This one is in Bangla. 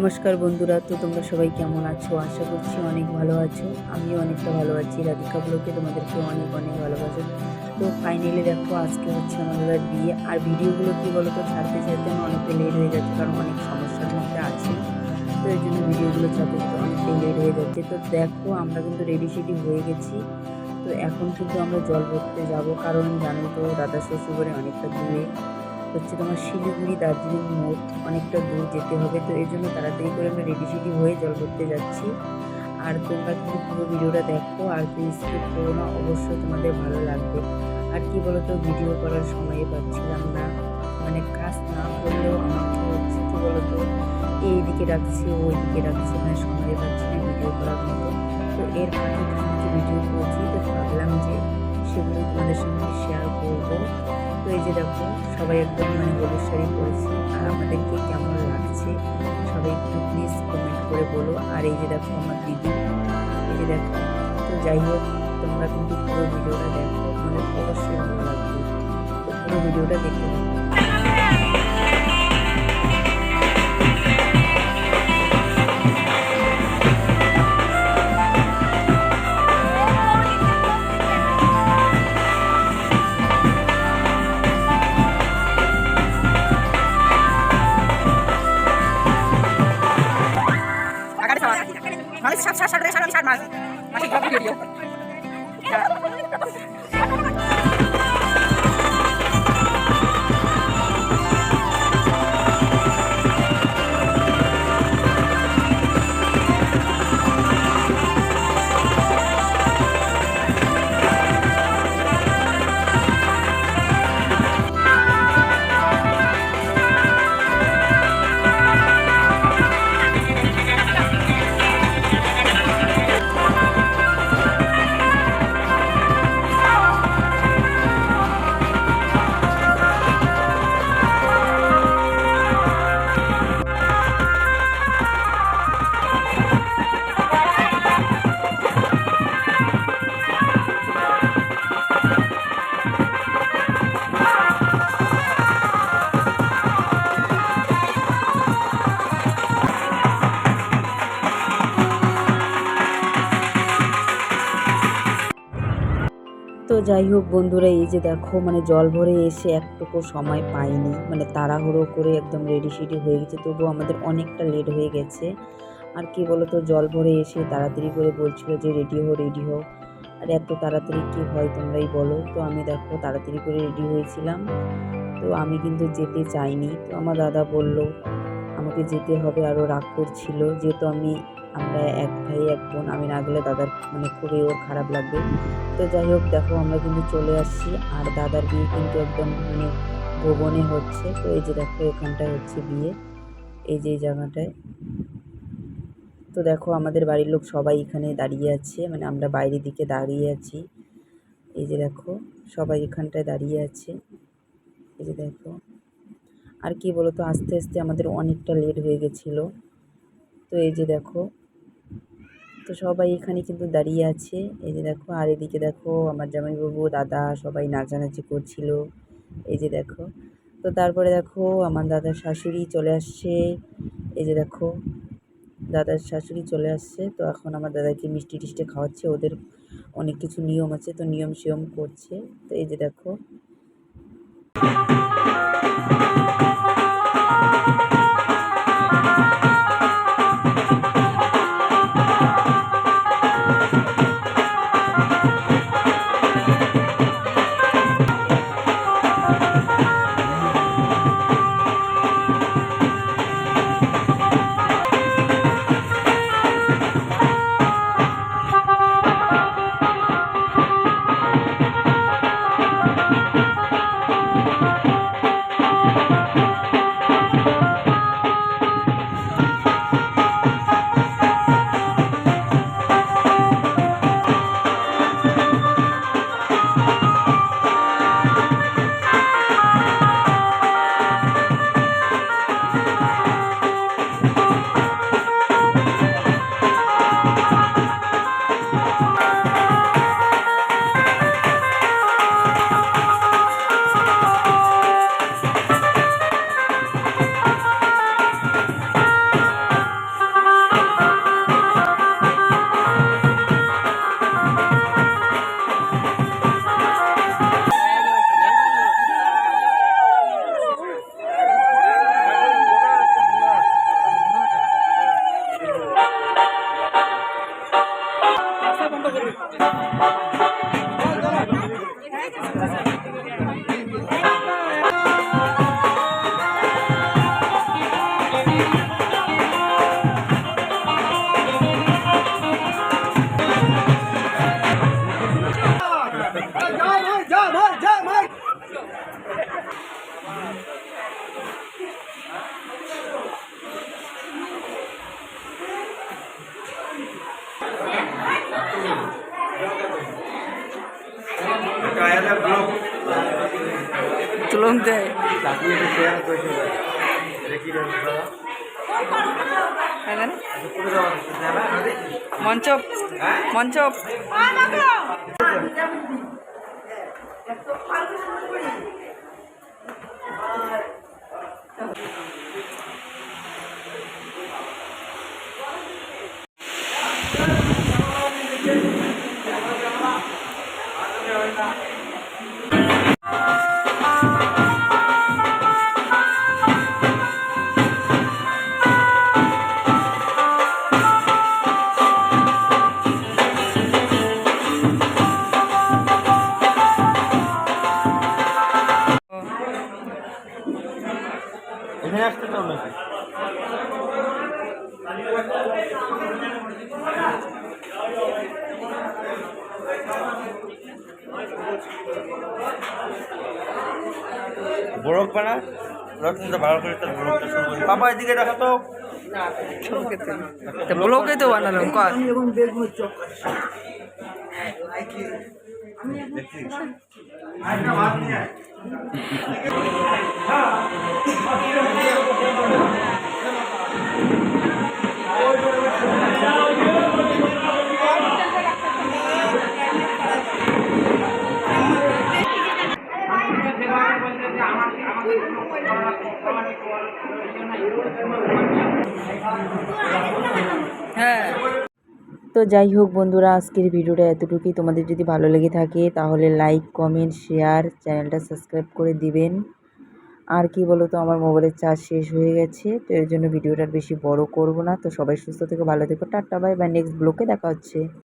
নমস্কার বন্ধুরা, তো তোমরা সবাই কেমন আছো? আশা করছি অনেক ভালো আছো। আমিও অনেকটা ভালো আছি। রাধিকা ব্লগে তোমাদেরকে অনেক অনেক ভালোবাসা। তো ফাইনালি দেখো, আজকে হচ্ছে আমাদের বিয়ে। আর ভিডিওগুলো কী বলো তো, ছাড়তে ছাড়তে আমার অনেকটা লেট হয়ে যাচ্ছে, কারণ অনেক সমস্যার মধ্যে আছি। তো এই জন্য ভিডিওগুলো ছাড়তে ছাড়তে অনেকটাই লেট হয়ে যাচ্ছে। তো দেখো, আমরা কিন্তু রেডি সেডি হয়ে গেছি। তো এখন কিন্তু আমরা জল ভরতে যাব, কারণ জানো তো দাদা শ্বশুরবাড়ি অনেকটা দূরে হচ্ছে, তোমার শিলিগুড়ি দার্জিলিং মোড় অনেকটা দূর যেতে হবে। তো এই জন্য তাড়াতাড়ি করে আমরা রেডি সেডি হয়ে জল ভরতে যাচ্ছি। আর তোমরা কিন্তু পুরো ভিডিওটা দেখো, আর কেউ স্কিপ করো না, অবশ্যই তোমাদের ভালো লাগবে। আর কি বলতো, ভিডিও করার সময় পাচ্ছিলাম না, মানে কাজ না করলেও আমাকে হচ্ছে কি বলতো, এইদিকে রাখছি ওইদিকে রাখছি, মানে সময় পাচ্ছি না ভিডিও করার মতো। তো এর ফাঁকে কিছু কিছু ভিডিও করছি, তো ভাবলাম যে সেগুলো তোমাদের সঙ্গে শেয়ার করবো। তো এই যে দেখো, সবাই একদম মানে হলুদ শাড়ি পরেছি। আর আমাদেরকে কেমন লাগছে সবাই একটু প্লিজ কমেন্ট করে বলো। আর এই যে দেখো আমার দিদি, এই যে দেখো। তো যাই হোক, তোমরা কিন্তু পুরো ভিডিওটা দেখো, মানে অবশ্যই ভালো লাগবে। তো পুরো ভিডিওটা দেখতে থাকো। তো যাই হোক বন্ধুরা, এই যে দেখো, মানে জল ভরে এসে একটুকু সময় পাইনি, মানে তাড়াহুড়ো করে একদম রেডি সেডি হয়ে গেছে, তবুও আমাদের অনেকটা লেট হয়ে গেছে। আর কি বলো তো, জল ভরে এসে তাড়াতাড়ি করে বলছিল যে রেডি হো রেডি হো। আর এত তাড়াতাড়ি কি হয় তোমরাই বলো। তো আমি দেখো তাড়াতাড়ি করে রেডি হয়েছিলাম। তো আমি কিন্তু যেতে চাইনি, তো আমার দাদা বলল আমাকে যেতে হবে, আরও রাগ করছিল, যেহেতু আমরা এক ভাই এক বোন, আমি না গেলে দাদার মানে খুবই ওর খারাপ লাগবে। তো যাই হোক, দেখো আমরা কিন্তু চলে আসছি। আর দাদার বিয়ে কিন্তু একদম মানে ভুবনে হচ্ছে। তো এই যে দেখো, এখানটায় হচ্ছে বিয়ে, এই যে এই জায়গাটায়। তো দেখো, আমাদের বাড়ির লোক সবাই এখানে দাঁড়িয়ে আছে, মানে আমরা বাইরের দিকে দাঁড়িয়ে আছি। এই যে দেখো, সবাই এখানটায় দাঁড়িয়ে আছে, এই যে দেখো। আর কি বলতো, আস্তে আস্তে আমাদের অনেকটা লেট হয়ে গেছিলো। তো এই যে দেখো, তো সবাই এখানে কিন্তু দাঁড়িয়ে আছে, এই যে দেখো। আর এদিকে দেখো, আমার জামাইবাবু দাদা সবাই নাচানাচি করছিল, এই যে দেখো। তো তারপরে দেখো, আমার দাদার শাশুড়ি চলে আসছে, এই যে দেখো, দাদার শাশুড়ি চলে আসছে। তো এখন আমার দাদাকে মিষ্টি টিষ্টি খাওয়াচ্ছে, ওদের অনেক কিছু নিয়ম আছে, তো নিয়ম সিয়ম করছে। তো এই যে দেখো। তুলন দেয় মঞ্চ মঞ্চ এখানে আসতে চাও নাকি? বরফ বানা রত্নটা ভালো করে তার বরফটা শুরু করি। বাবা এদিকে দেখো তো। ব্লগে তো বানালাম কর হ্যাঁ। তো যাই হোক বন্ধুরা, আজকের ভিডিওটা এতটুকুই। তোমাদের যদি ভালো লেগে থাকে তাহলে লাইক, কমেন্ট, শেয়ার, চ্যানেলটা সাবস্ক্রাইব করে দিবেন। আর কি বলো তো, আমার মোবাইলের চার্জ শেষ হয়ে গেছে, তো এর জন্য ভিডিওটা বেশি বড় করব না। তো সবাই সুস্থ থেকে ভালো থেকো, টাটা বাই বাই, নেক্সট ব্লগে দেখা হচ্ছে।